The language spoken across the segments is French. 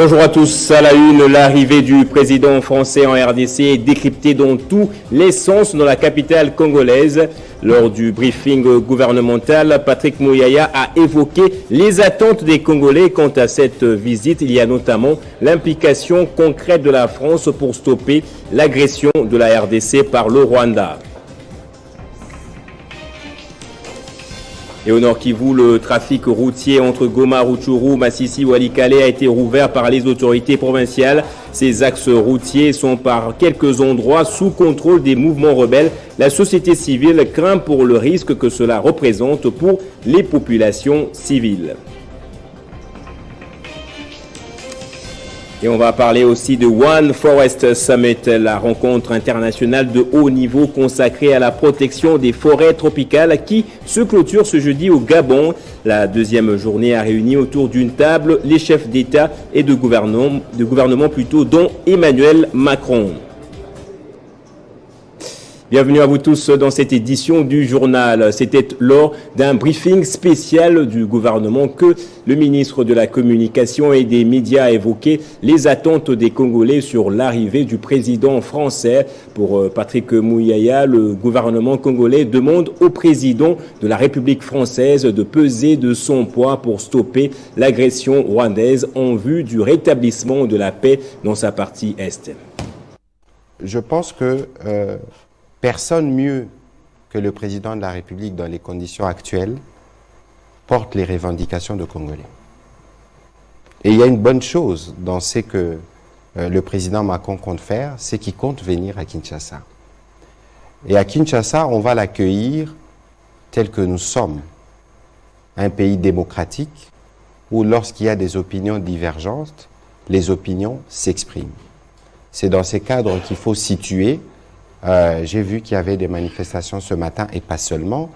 Bonjour à tous. À la une, l'arrivée du président français en RDC est décryptée dans tous les sens dans la capitale congolaise. Lors du briefing gouvernemental, Patrick Muyaya a évoqué les attentes des Congolais quant à cette visite. Il y a notamment l'implication concrète de la France pour stopper l'agression de la RDC par le Rwanda. Et au Nord Kivu, le trafic routier entre Goma, Rutshuru, Masisi, Walikale a été rouvert par les autorités provinciales. Ces axes routiers sont par quelques endroits sous contrôle des mouvements rebelles. La société civile craint pour le risque que cela représente pour les populations civiles. Et on va parler aussi de One Forest Summit, la rencontre internationale de haut niveau consacrée à la protection des forêts tropicales qui se clôture ce jeudi au Gabon. La deuxième journée a réuni autour d'une table les chefs d'État et de gouvernement dont Emmanuel Macron. Bienvenue à vous tous dans cette édition du journal. C'était lors d'un briefing spécial du gouvernement que le ministre de la Communication et des Médias a évoqué les attentes des Congolais sur l'arrivée du président français. Pour Patrick Muyaya, le gouvernement congolais demande au président de la République française de peser de son poids pour stopper l'agression rwandaise en vue du rétablissement de la paix dans sa partie est. Je pense que personne mieux que le président de la République, dans les conditions actuelles, porte les revendications de Congolais. Et il y a une bonne chose dans ce que le président Macron compte faire, c'est qu'il compte venir à Kinshasa. Et à Kinshasa, on va l'accueillir tel que nous sommes, un pays démocratique où lorsqu'il y a des opinions divergentes, les opinions s'expriment. C'est dans ces cadres qu'il faut situer. J'ai vu qu'il y avait des manifestations ce matin et pas seulement.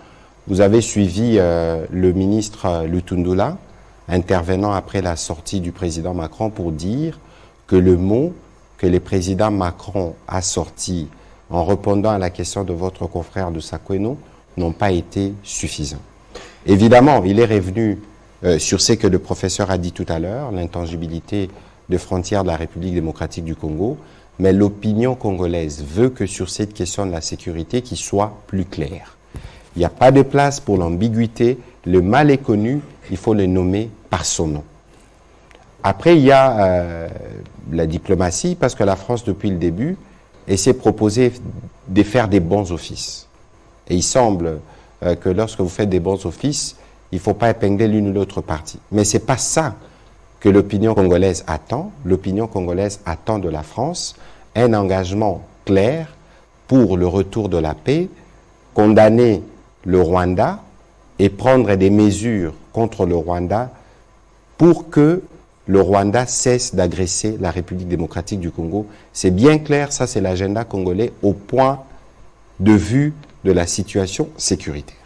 Vous avez suivi le ministre Lutundula intervenant après la sortie du président Macron pour dire que le mot que le président Macron a sorti en répondant à la question de votre confrère de Sakweno n'ont pas été suffisants. Évidemment, il est revenu sur ce que le professeur a dit tout à l'heure, l'intangibilité des frontières de la République démocratique du Congo. Mais l'opinion congolaise veut que sur cette question de la sécurité, qu'il soit plus clair. Il n'y a pas de place pour l'ambiguïté. Le mal est connu, il faut le nommer par son nom. Après, il y a la diplomatie, parce que la France, depuis le début, s'est proposé de faire des bons offices. Et il semble que lorsque vous faites des bons offices, il ne faut pas épingler l'une ou l'autre partie. Mais ce n'est pas ça que l'opinion congolaise attend. L'opinion congolaise attend de la France un engagement clair pour le retour de la paix, condamner le Rwanda et prendre des mesures contre le Rwanda pour que le Rwanda cesse d'agresser la République démocratique du Congo. C'est bien clair, ça c'est l'agenda congolais au point de vue de la situation sécuritaire.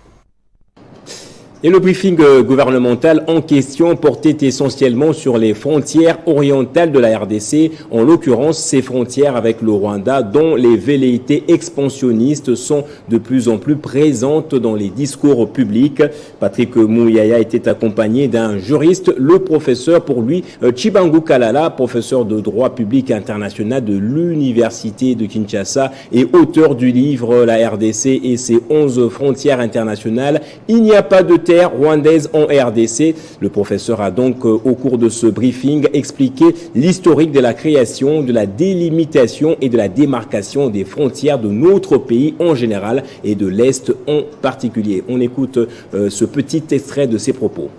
Et le briefing gouvernemental en question portait essentiellement sur les frontières orientales de la RDC, en l'occurrence ces frontières avec le Rwanda dont les velléités expansionnistes sont de plus en plus présentes dans les discours publics. Patrick Muyaya était accompagné d'un juriste, le professeur pour lui Chibangu Kalala, professeur de droit public international de l'Université de Kinshasa et auteur du livre La RDC et ses 11 frontières internationales. Il n'y a pas de terre rwandaise en RDC. Le professeur a donc, au cours de ce briefing, expliqué l'historique de la création, de la délimitation et de la démarcation des frontières de notre pays en général et de l'Est en particulier. On écoute ce petit extrait de ses propos.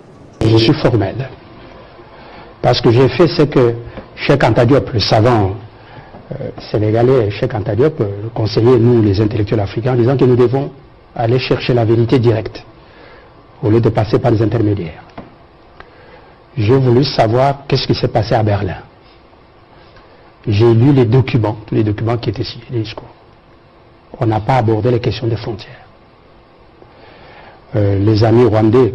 Je suis formel. Parce que j'ai fait ce que Cheikh Anta Diop, le savant sénégalais, Cheikh Anta Diop, le conseiller, nous les intellectuels africains, en disant que nous devons aller chercher la vérité directe au lieu de passer par des intermédiaires. J'ai voulu savoir qu'est-ce qui s'est passé à Berlin. J'ai lu les documents, tous les documents qui étaient signés, les discours. On n'a pas abordé les questions des frontières. Les amis rwandais,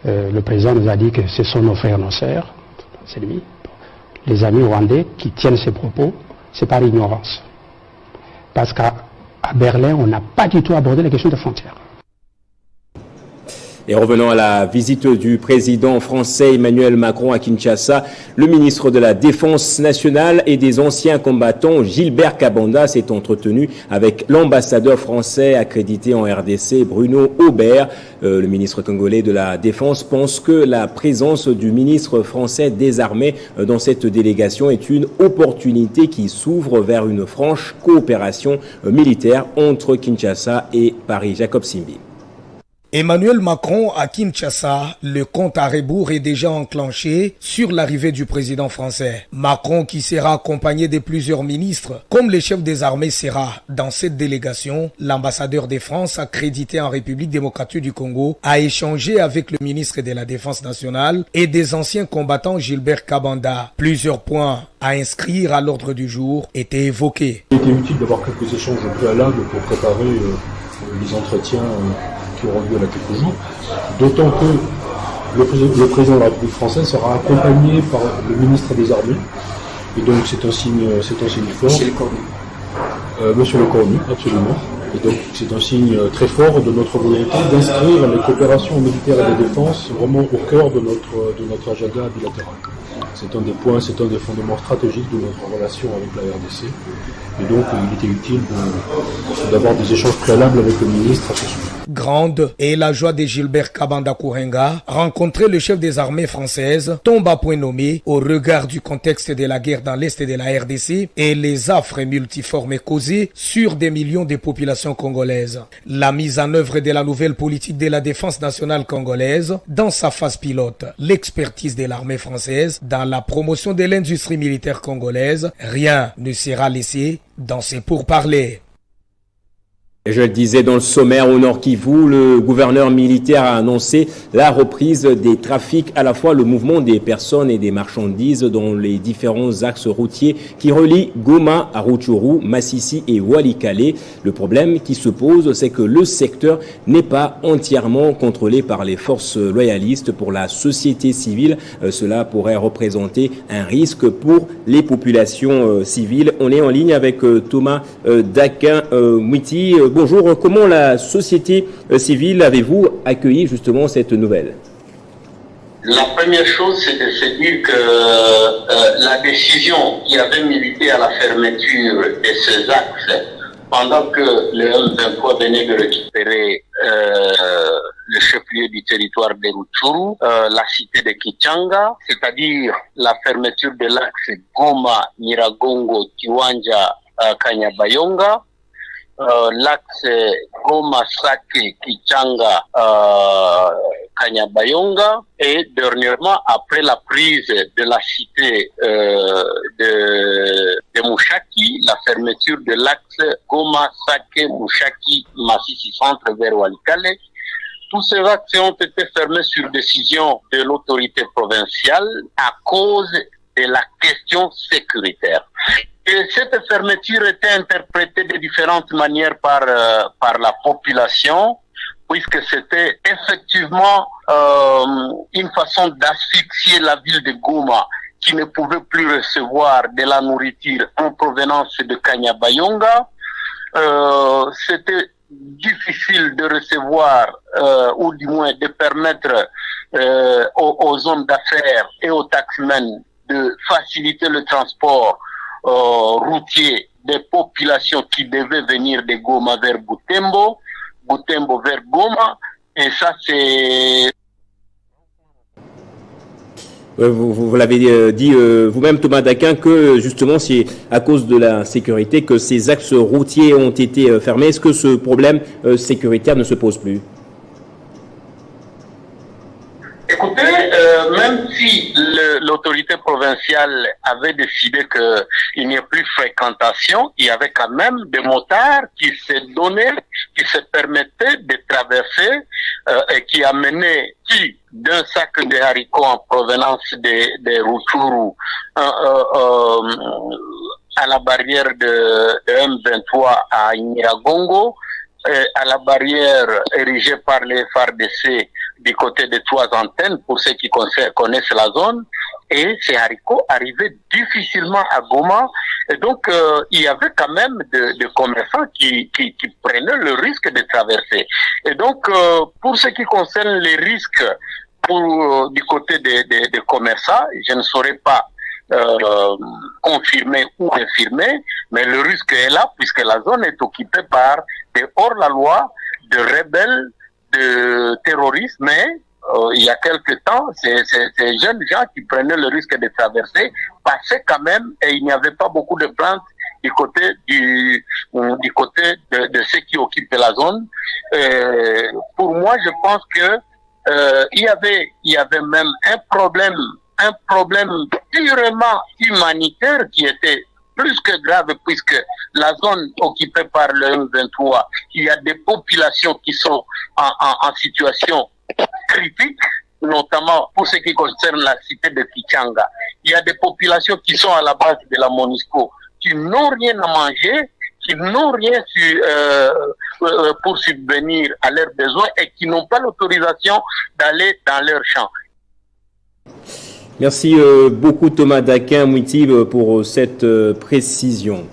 le président nous a dit que ce sont nos frères, nos sœurs, c'est lui. Les amis rwandais qui tiennent ces propos, c'est par ignorance. Parce qu'à Berlin, on n'a pas du tout abordé les questions des frontières. Et revenant à la visite du président français Emmanuel Macron à Kinshasa, le ministre de la Défense nationale et des anciens combattants Gilbert Kabanda s'est entretenu avec l'ambassadeur français accrédité en RDC Bruno Aubert. Le ministre congolais de la Défense pense que la présence du ministre français des Armées dans cette délégation est une opportunité qui s'ouvre vers une franche coopération militaire entre Kinshasa et Paris. Jacob Simbi. Emmanuel Macron à Kinshasa, le compte à rebours est déjà enclenché sur l'arrivée du président français. Macron, qui sera accompagné de plusieurs ministres, comme le chef des armées sera dans cette délégation, l'ambassadeur de France accrédité en République démocratique du Congo a échangé avec le ministre de la Défense nationale et des anciens combattants Gilbert Kabanda. Plusieurs points à inscrire à l'ordre du jour étaient évoqués. Il était utile d'avoir quelques échanges préalables pour préparer les entretiens qui auront lieu là quelques jours, d'autant que le président de la République française sera accompagné par le ministre des Armées, et donc c'est un signe fort. Monsieur le Cornu, absolument. Et donc c'est un signe très fort de notre volonté d'inscrire les coopérations militaires et de défense vraiment au cœur de notre agenda bilatéral. C'est un des points, c'est un des fondements stratégiques de notre relation avec la RDC. Et donc, il était utile d'avoir des échanges préalables avec le ministre à ce sujet. Grande est la joie de Gilbert Kabanda Kourenga. Rencontrer le chef des armées françaises tombe à point nommé au regard du contexte de la guerre dans l'est de la RDC et les affres multiformes causées sur des millions de populations congolaises. La mise en œuvre de la nouvelle politique de la défense nationale congolaise dans sa phase pilote, l'expertise de l'armée française dans la promotion de l'industrie militaire congolaise, rien ne sera laissé dans ces pourparlers. Je le disais dans le sommaire au Nord Kivu, le gouverneur militaire a annoncé la reprise des trafics, à la fois le mouvement des personnes et des marchandises dans les différents axes routiers qui relient Goma à Rutshuru, Masisi et Walikale. Le problème qui se pose, c'est que le secteur n'est pas entièrement contrôlé par les forces loyalistes. Pour la société civile, cela pourrait représenter un risque pour les populations civiles. On est en ligne avec Thomas Dakin-Mwiti. Bonjour, comment la société civile avez-vous accueilli justement cette nouvelle? La première chose, c'est de se dire que la décision qui avait milité à la fermeture de ces axes, pendant que le M23 venait de récupérer le chef-lieu du territoire de Rutshuru, la cité de Kichanga, c'est-à-dire la fermeture de l'axe Goma, Nyiragongo, Kiwanja, Kanyabayonga, l'axe Goma, Sake, Kichanga, Kanyabayonga, et dernièrement, après la prise de la cité de Mushaki, la fermeture de l'axe Goma, Sake, Mushaki, Masisi Centre vers Walikale, tous ces axes ont été fermés sur décision de l'autorité provinciale à cause de la question sécuritaire. Et cette fermeture était interprétée de différentes manières par la population, puisque c'était effectivement une façon d'asphyxier la ville de Goma, qui ne pouvait plus recevoir de la nourriture en provenance de Kanyabayonga. C'était difficile de recevoir, ou du moins de permettre aux hommes d'affaires et aux taxmen de faciliter le transport routier des populations qui devaient venir de Goma vers Butembo, Butembo vers Goma, et ça c'est... Vous l'avez dit vous-même, Thomas Dakin, que justement c'est à cause de la sécurité que ces axes routiers ont été fermés. Est-ce que ce problème sécuritaire ne se pose plus? Écoutez, même si l'autorité provinciale avait décidé qu'il n'y ait plus fréquentation, il y avait quand même des motards qui se donnaient, qui se permettaient de traverser et qui amenaient d'un sac de haricots en provenance de Rutshuru à la barrière de M23 à Nyiragongo, à la barrière érigée par les FARDC du côté des 3 antennes, pour ceux qui connaissent la zone, et ces haricots arrivaient difficilement à Goma. Et donc, il y avait quand même de commerçants qui prenaient le risque de traverser. Et donc, pour ce qui concerne les risques du côté des commerçants, je ne saurais pas confirmer ou infirmer, mais le risque est là puisque la zone est occupée par des hors-la-loi, de rebelles, de terroristes, mais il y a quelque temps, ces jeunes gens qui prenaient le risque de traverser passaient quand même et il n'y avait pas beaucoup de plaintes du côté de ceux qui occupent la zone. Pour moi, je pense que il y avait même un problème purement humanitaire qui était plus que grave puisque la zone occupée par le M23, il y a des populations qui sont en situation critique, notamment pour ce qui concerne la cité de Kichanga. Il y a des populations qui sont à la base de la MONUSCO, qui n'ont rien à manger, qui n'ont rien pour subvenir à leurs besoins et qui n'ont pas l'autorisation d'aller dans leurs champs. Merci beaucoup Thomas Daquin Mouitib pour cette précision.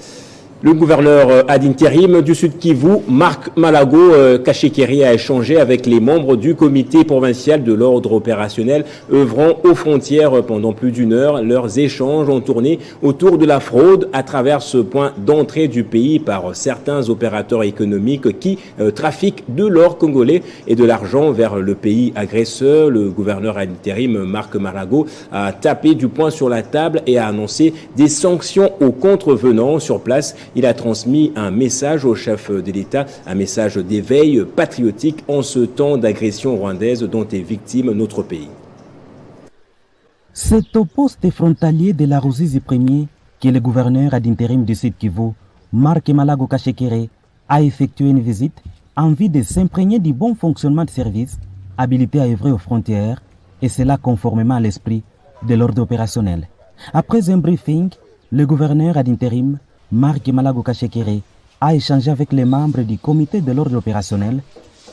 Le gouverneur ad intérim du Sud Kivu, Marc Malago Kachekeri, a échangé avec les membres du comité provincial de l'ordre opérationnel œuvrant aux frontières pendant plus d'une heure. Leurs échanges ont tourné autour de la fraude à travers ce point d'entrée du pays par certains opérateurs économiques qui trafiquent de l'or congolais et de l'argent vers le pays agresseur. Le gouverneur ad intérim, Marc Malago, a tapé du poing sur la table et a annoncé des sanctions aux contrevenants sur place. Il a transmis un message au chef de l'État, un message d'éveil patriotique en ce temps d'agression rwandaise dont est victime notre pays. C'est au poste frontalier de la Ruzizi Premier que le gouverneur ad intérim du Sud Kivu, Marc Malago Kachekere, a effectué une visite en vue de s'imprégner du bon fonctionnement de services habilités à œuvrer aux frontières, et cela conformément à l'esprit de l'ordre opérationnel. Après un briefing, le gouverneur ad intérim Marc Malago Kachekere a échangé avec les membres du comité de l'ordre opérationnel.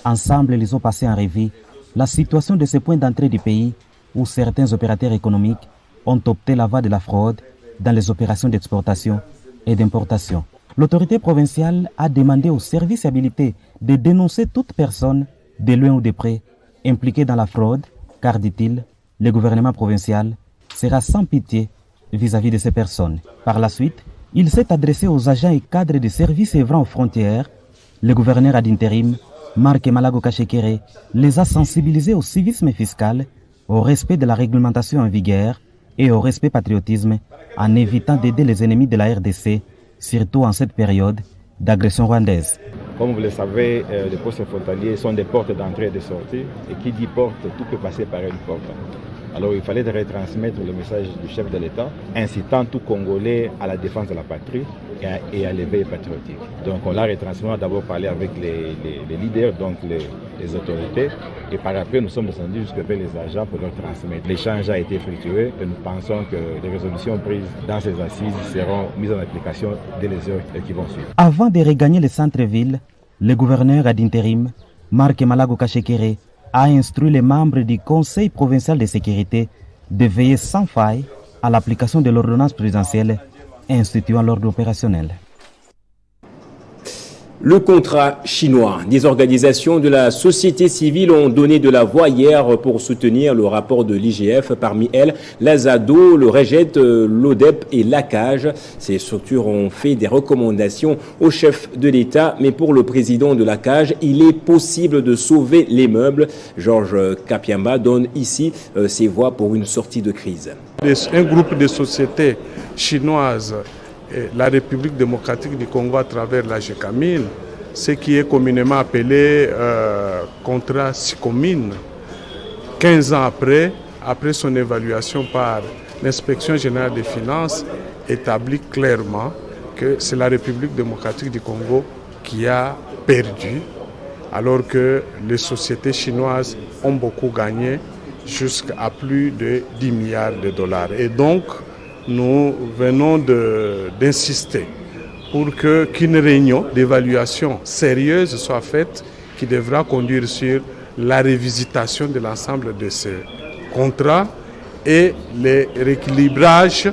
Ensemble, ils ont passé en revue la situation de ces points d'entrée du pays où certains opérateurs économiques ont opté la voie de la fraude dans les opérations d'exportation et d'importation. L'autorité provinciale a demandé aux services habilités de dénoncer toute personne, de loin ou de près, impliquée dans la fraude, car, dit-il, le gouvernement provincial sera sans pitié vis-à-vis de ces personnes. Par la suite, il s'est adressé aux agents et cadres des services œuvrant aux frontières. Le gouverneur ad intérim, Marc Malago Kachekere, les a sensibilisés au civisme fiscal, au respect de la réglementation en vigueur et au respect patriotisme, en évitant d'aider les ennemis de la RDC, surtout en cette période d'agression rwandaise. Comme vous le savez, les postes frontaliers sont des portes d'entrée et de sortie, et qui dit porte, tout peut passer par une porte. Alors il fallait retransmettre le message du chef de l'État, incitant tout Congolais à la défense de la patrie et à l'éveil patriotique. Donc on l'a retransmis, d'abord parlé avec les leaders, donc les autorités, et par après nous sommes descendus jusqu'à les agents pour leur transmettre. L'échange a été effectué et nous pensons que les résolutions prises dans ces assises seront mises en application dès les heures qui vont suivre. Avant de regagner le centre-ville, le gouverneur ad intérim, Marc Malago Kachekere, a instruit les membres du Conseil provincial de sécurité de veiller sans faille à l'application de l'ordonnance présidentielle instituant l'ordre opérationnel. Le contrat chinois. Des organisations de la société civile ont donné de la voix hier pour soutenir le rapport de l'IGF. Parmi elles, l'AZADO, le REGET, l'ODEP et l'ACAGE. Ces structures ont fait des recommandations au chef de l'État, mais pour le président de l'ACAGE, il est possible de sauver les meubles. Georges Kapiamba donne ici ses voix pour une sortie de crise. Un groupe de sociétés chinoises, la République démocratique du Congo à travers la GECAMIN, ce qui est communément appelé contrat SICOMIN, 15 ans après son évaluation par l'inspection générale des finances, établit clairement que c'est la République démocratique du Congo qui a perdu, alors que les sociétés chinoises ont beaucoup gagné, jusqu'à plus de 10 milliards de dollars. Et donc, nous venons d'insister pour qu'une réunion d'évaluation sérieuse soit faite qui devra conduire sur la révisitation de l'ensemble de ces contrats et le rééquilibrage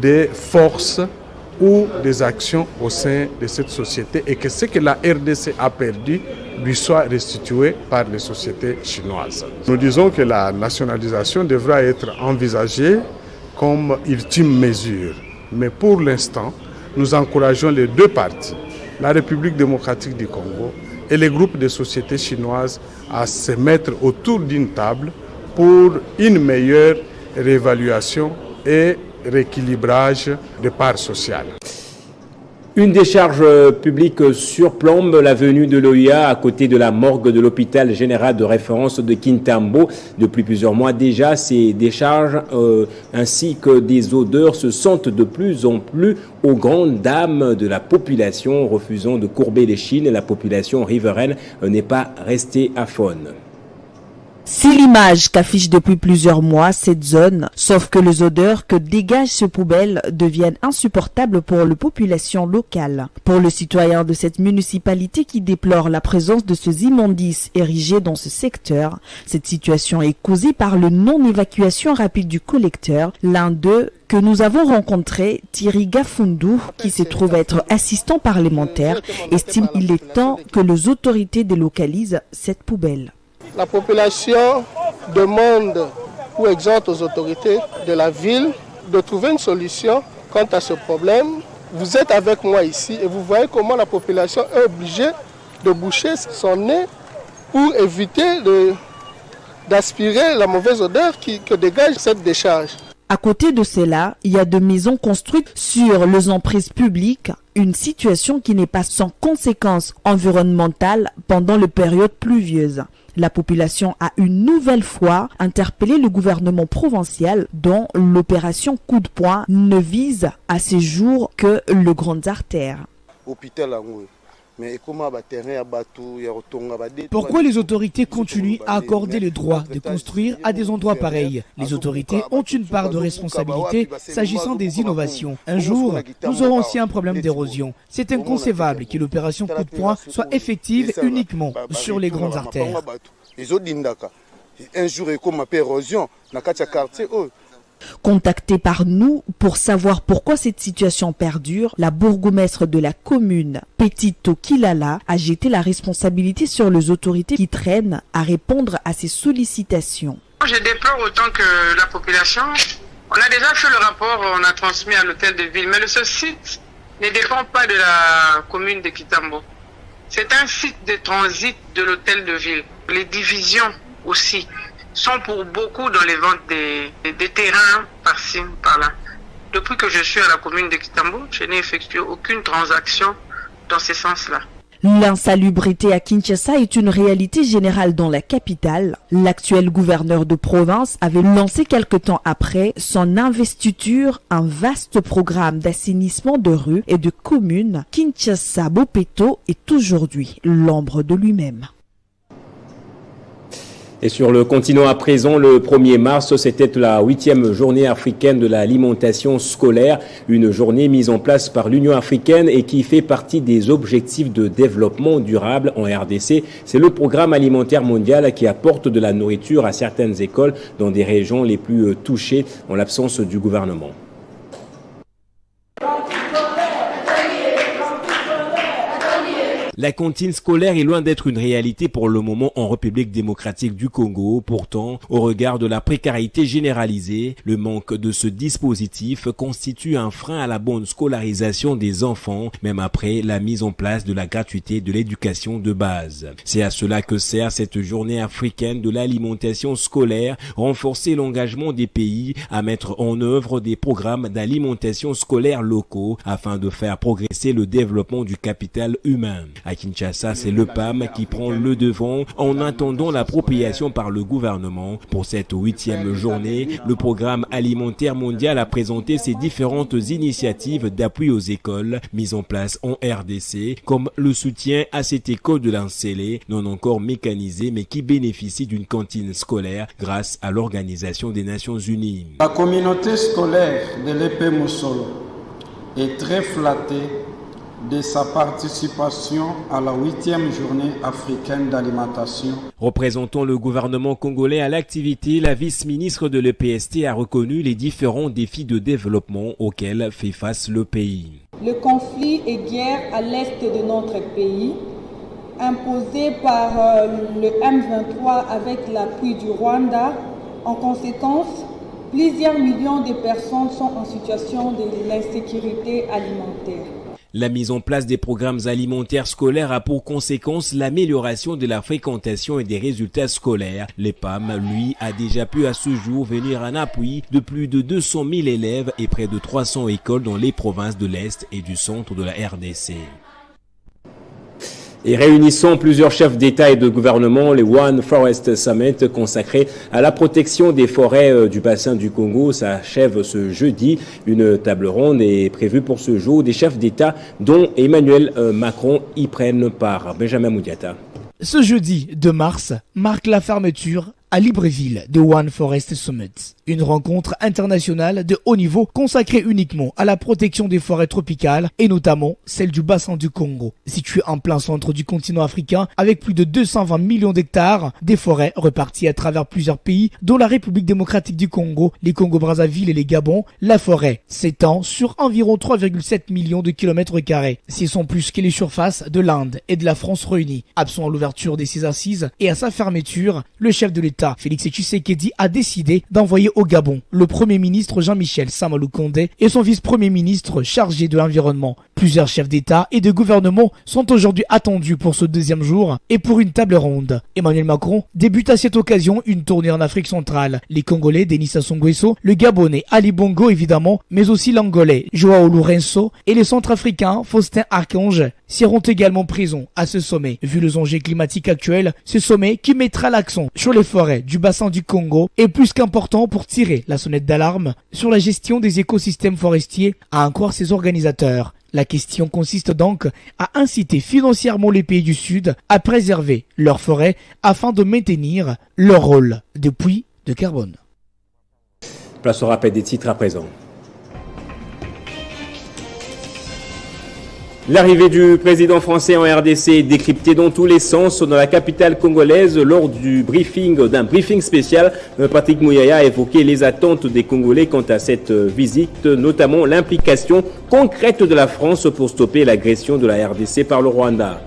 des forces ou des actions au sein de cette société et que ce que la RDC a perdu lui soit restitué par les sociétés chinoises. Nous disons que la nationalisation devra être envisagée comme ultime mesure. Mais pour l'instant, nous encourageons les deux parties, la République démocratique du Congo et les groupes de sociétés chinoises, à se mettre autour d'une table pour une meilleure réévaluation et rééquilibrage des parts sociales. Une décharge publique surplombe l'avenue de l'OIA à côté de la morgue de l'hôpital général de référence de Kintambo. Depuis plusieurs mois déjà, ces décharges ainsi que des odeurs se sentent de plus en plus aux grandes dames de la population. Refusant de courber les chines, la population riveraine n'est pas restée aphone. C'est l'image qu'affiche depuis plusieurs mois cette zone, sauf que les odeurs que dégagent ces poubelles deviennent insupportables pour la population locale. Pour le citoyen de cette municipalité qui déplore la présence de ces immondices érigés dans ce secteur, cette situation est causée par le non-évacuation rapide du collecteur. L'un d'eux que nous avons rencontré, Thierry Gafundou, qui se trouve être assistant parlementaire, estime qu'il est temps que les autorités délocalisent cette poubelle. La population demande ou exhorte aux autorités de la ville de trouver une solution quant à ce problème. Vous êtes avec moi ici et vous voyez comment la population est obligée de boucher son nez pour éviter d'aspirer la mauvaise odeur que dégage cette décharge. À côté de cela, il y a des maisons construites sur les emprises publiques, une situation qui n'est pas sans conséquences environnementales pendant les périodes pluvieuses. La population a une nouvelle fois interpellé le gouvernement provincial dont l'opération coup de poing ne vise à ces jours que les grandes artères. Pourquoi les autorités continuent à accorder le droit de construire à des endroits pareils? Les autorités ont une part de responsabilité s'agissant des innovations. Un jour, nous aurons aussi un problème d'érosion. C'est inconcevable que l'opération coup de poing soit effective uniquement sur les grandes artères. Contacté par nous pour savoir pourquoi cette situation perdure, la bourgmestre de la commune, Petito Kilala, a jeté la responsabilité sur les autorités qui traînent à répondre à ces sollicitations. Je déplore autant que la population. On a déjà fait le rapport, on a transmis à l'hôtel de ville, mais ce site ne dépend pas de la commune de Kintambo. C'est un site de transit de l'hôtel de ville. Les divisions aussi sont pour beaucoup dans les ventes des terrains par-ci, par-là. Depuis que je suis à la commune de Kintambo, je n'ai effectué aucune transaction dans ce sens-là. L'insalubrité à Kinshasa est une réalité générale dans la capitale. L'actuel gouverneur de province avait lancé quelque temps après son investiture un vaste programme d'assainissement de rues et de communes. Kinshasa Bopeto est aujourd'hui l'ombre de lui-même. Et sur le continent à présent, le 1er mars, c'était la 8e journée africaine de l'alimentation scolaire, une journée mise en place par l'Union africaine et qui fait partie des objectifs de développement durable en RDC. C'est le programme alimentaire mondial qui apporte de la nourriture à certaines écoles dans des régions les plus touchées en l'absence du gouvernement. La cantine scolaire est loin d'être une réalité pour le moment en République démocratique du Congo. Pourtant, au regard de la précarité généralisée, le manque de ce dispositif constitue un frein à la bonne scolarisation des enfants, même après la mise en place de la gratuité de l'éducation de base. C'est à cela que sert cette journée africaine de l'alimentation scolaire, renforcer l'engagement des pays à mettre en œuvre des programmes d'alimentation scolaire locaux afin de faire progresser le développement du capital humain. À Kinshasa, c'est le PAM qui prend le devant en attendant l'appropriation par le gouvernement. Pour cette 8e journée, le programme alimentaire mondial a présenté ses différentes initiatives d'appui aux écoles mises en place en RDC, comme le soutien à cette école de l'Ancélé, non encore mécanisée mais qui bénéficie d'une cantine scolaire grâce à l'Organisation des Nations Unies. La communauté scolaire de l'EP Moussolo est très flattée de sa participation à la 8e journée africaine d'alimentation. Représentant le gouvernement congolais à l'activité, la vice-ministre de l'EPST a reconnu les différents défis de développement auxquels fait face le pays. Le conflit et guerre à l'est de notre pays, imposé par le M23 avec l'appui du Rwanda. En conséquence, plusieurs millions de personnes sont en situation de l'insécurité alimentaire. La mise en place des programmes alimentaires scolaires a pour conséquence l'amélioration de la fréquentation et des résultats scolaires. L'EPAM, lui, a déjà pu à ce jour venir en appui de plus de 200 000 élèves et près de 300 écoles dans les provinces de l'Est et du centre de la RDC. Et réunissant plusieurs chefs d'État et de gouvernement, le One Forest Summit consacré à la protection des forêts du bassin du Congo s'achève ce jeudi. Une table ronde est prévue pour ce jour. Des chefs d'État dont Emmanuel Macron y prennent part. Benjamin Moudiata. Ce jeudi 2 mars marque la fermeture à Libreville de One Forest Summit, une rencontre internationale de haut niveau consacrée uniquement à la protection des forêts tropicales et notamment celle du bassin du Congo, situé en plein centre du continent africain avec plus de 220 millions d'hectares, des forêts reparties à travers plusieurs pays dont la République démocratique du Congo, les Congo-Brazzaville et les Gabon. La forêt s'étend sur environ 3,7 millions de kilomètres carrés. Ce sont plus que les surfaces de l'Inde et de la France réunies. Absent à l'ouverture de ces assises et à sa fermeture, le chef de l'État Félix Tshisekedi a décidé d'envoyer au Gabon le Premier ministre Jean-Michel Samalou Kondé et son vice-premier ministre chargé de l'environnement. Plusieurs chefs d'État et de gouvernement sont aujourd'hui attendus pour ce deuxième jour et pour une table ronde. Emmanuel Macron débute à cette occasion une tournée en Afrique centrale. Les Congolais Denis Sassou Nguesso, le Gabonais Ali Bongo évidemment, mais aussi l'Angolais Joao Lourenço et les Centrafricains Faustin Archange seront également présents à ce sommet. Vu les enjeux climatiques actuels, ce sommet qui mettra l'accent sur les forêts du bassin du Congo est plus qu'important pour tirer la sonnette d'alarme sur la gestion des écosystèmes forestiers, a en croire ses organisateurs. La question consiste donc à inciter financièrement les pays du Sud à préserver leurs forêts afin de maintenir leur rôle de puits de carbone. Place au rappel des titres à présent. L'arrivée du président français en RDC est décryptée dans tous les sens dans la capitale congolaise lors d'un briefing spécial. Patrick Mouyaya a évoqué les attentes des Congolais quant à cette visite, notamment l'implication concrète de la France pour stopper l'agression de la RDC par le Rwanda.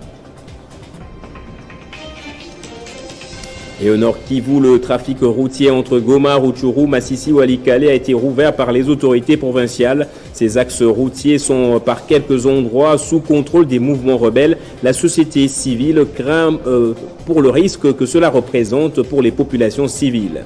Et au nord Kivu, le trafic routier entre Goma, Rutshuru, Masisi ou Walikale a été rouvert par les autorités provinciales. Ces axes routiers sont par quelques endroits sous contrôle des mouvements rebelles. La société civile craint pour le risque que cela représente pour les populations civiles.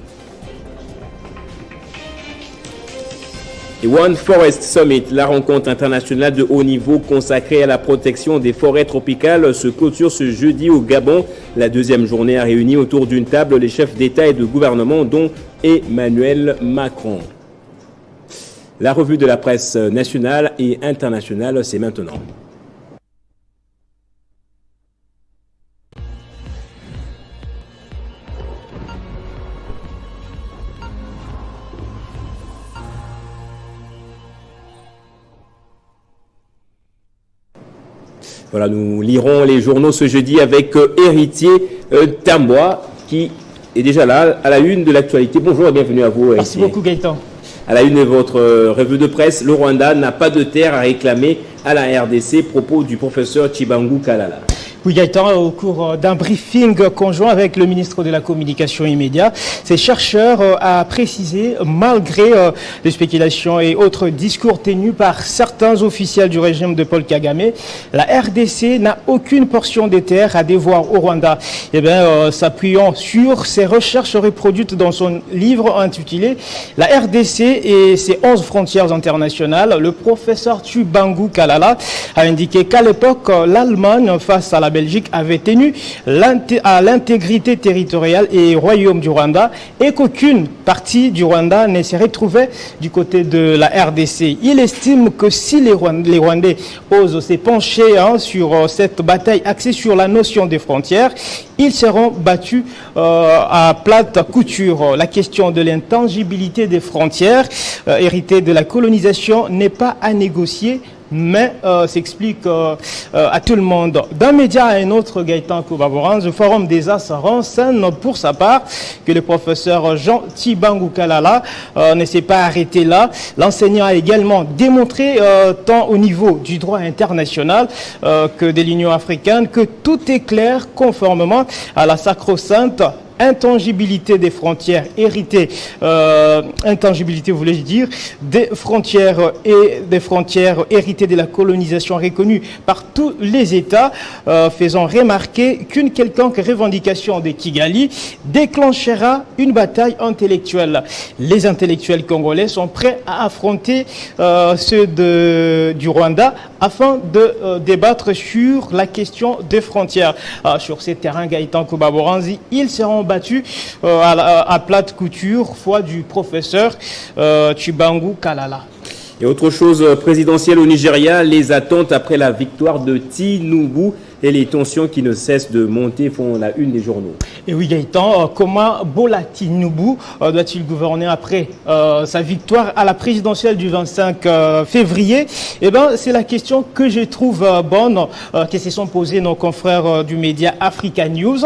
Et One Forest Summit, la rencontre internationale de haut niveau consacrée à la protection des forêts tropicales, se clôture ce jeudi au Gabon. La deuxième journée a réuni autour d'une table les chefs d'État et de gouvernement, dont Emmanuel Macron. La revue de la presse nationale et internationale, c'est maintenant. Voilà, nous lirons les journaux ce jeudi avec Héritier Tambois qui est déjà là à la une de l'actualité. Bonjour et bienvenue à vous. Héritier. Merci beaucoup Gaëtan. À la une de votre revue de presse, le Rwanda n'a pas de terre à réclamer à la RDC. Propos du professeur Chibangu Kalala. Oui Gaëtan, au cours d'un briefing conjoint avec le ministre de la Communication et Médias, ces chercheurs a précisé, malgré les spéculations et autres discours tenus par certains officiels du régime de Paul Kagame, la RDC n'a aucune portion des terres à dévoir au Rwanda. Eh bien, s'appuyant sur ces recherches reproduites dans son livre intitulé « La RDC et ses 11 frontières internationales », le professeur Chibangu Kalala a indiqué qu'à l'époque, l'Allemagne, face à la Belgique, avait tenu à l'intégrité territoriale et royaume du Rwanda et qu'aucune partie du Rwanda ne se retrouvait du côté de la RDC. Il estime que si les Rwandais osent se pencher sur cette bataille axée sur la notion des frontières, ils seront battus à plate couture. La question de l'intangibilité des frontières héritées de la colonisation n'est pas à négocier, mais s'explique à tout le monde. D'un média à un autre, Gaëtan Koubaboran, le Forum des As renseigne pour sa part que le professeur Jean Tshibangou Kalala ne s'est pas arrêté là. L'enseignant a également démontré, tant au niveau du droit international que de l'Union africaine, que tout est clair conformément à la sacro-sainte intangibilité des frontières héritées, intangibilité voulais-je dire, des frontières héritées de la colonisation reconnue par tous les États, faisant remarquer qu'une quelconque revendication de Kigali déclenchera une bataille intellectuelle. Les intellectuels congolais sont prêts à affronter ceux du Rwanda afin de débattre sur la question des frontières. Sur ces terrains, Gaëtan Koubaboranzi, ils seront battus à plate couture, foi du professeur Tshibangou Kalala. Et autre chose présidentielle au Nigeria, les attentes après la victoire de Tinubu et les tensions qui ne cessent de monter font la une des journaux. Et oui Gaëtan, comment Bola Tinubu doit-il gouverner après sa victoire à la présidentielle du 25 février? Eh bien, c'est la question que je trouve bonne, que se sont posées nos confrères du média Africa News.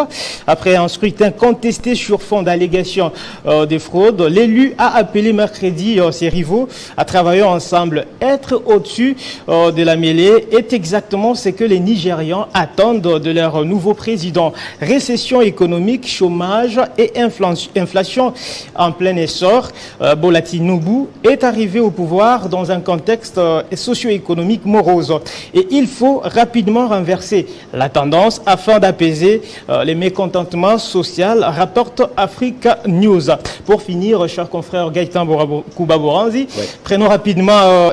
Après un scrutin contesté sur fond d'allégations de fraude, l'élu a appelé mercredi ses rivaux à travailler ensemble. Être au-dessus de la mêlée est exactement ce que les Nigérians attendent de leur nouveau président. Récession économique, chômage et inflation en plein essor. Bola Tinubu est arrivé au pouvoir dans un contexte socio-économique morose. Et il faut rapidement renverser la tendance afin d'apaiser les mécontentements sociaux, rapporte Africa News. Pour finir, cher confrère Gaëtan Koubaboranzi, prenons rapidement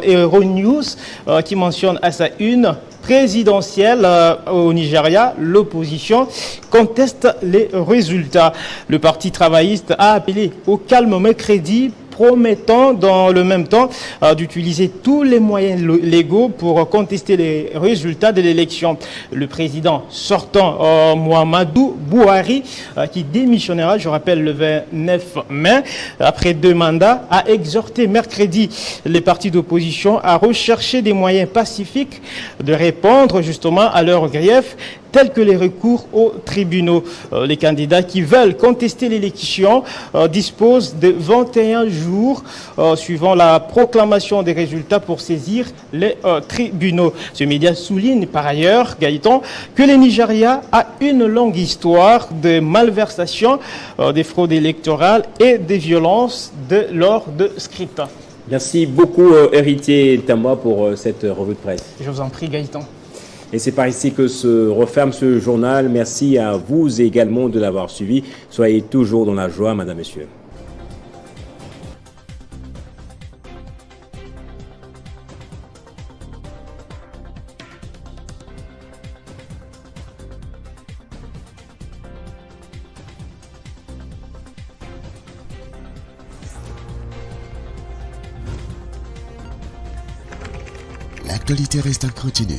Euronews qui mentionne à sa une présidentielle au Nigeria, l'opposition conteste les résultats. Le Parti travailliste a appelé au calme mercredi, promettant dans le même temps d'utiliser tous les moyens légaux pour contester les résultats de l'élection. Le président sortant, Muhammadu Buhari, qui démissionnera, je rappelle, le 29 mai, après 2 mandats, a exhorté mercredi les partis d'opposition à rechercher des moyens pacifiques de répondre justement à leurs griefs, tels que les recours aux tribunaux. Les candidats qui veulent contester l'élection disposent de 21 jours suivant la proclamation des résultats pour saisir les tribunaux. Ce média souligne par ailleurs, Gaëtan, que le Nigeria a une longue histoire de malversation, des fraudes électorales et des violences lors de scrutins. Merci beaucoup, Héritier Tamba, pour cette revue de presse. Je vous en prie, Gaëtan. Et c'est par ici que se referme ce journal. Merci à vous également de l'avoir suivi. Soyez toujours dans la joie, madame, messieurs. L'actualité reste à continuer.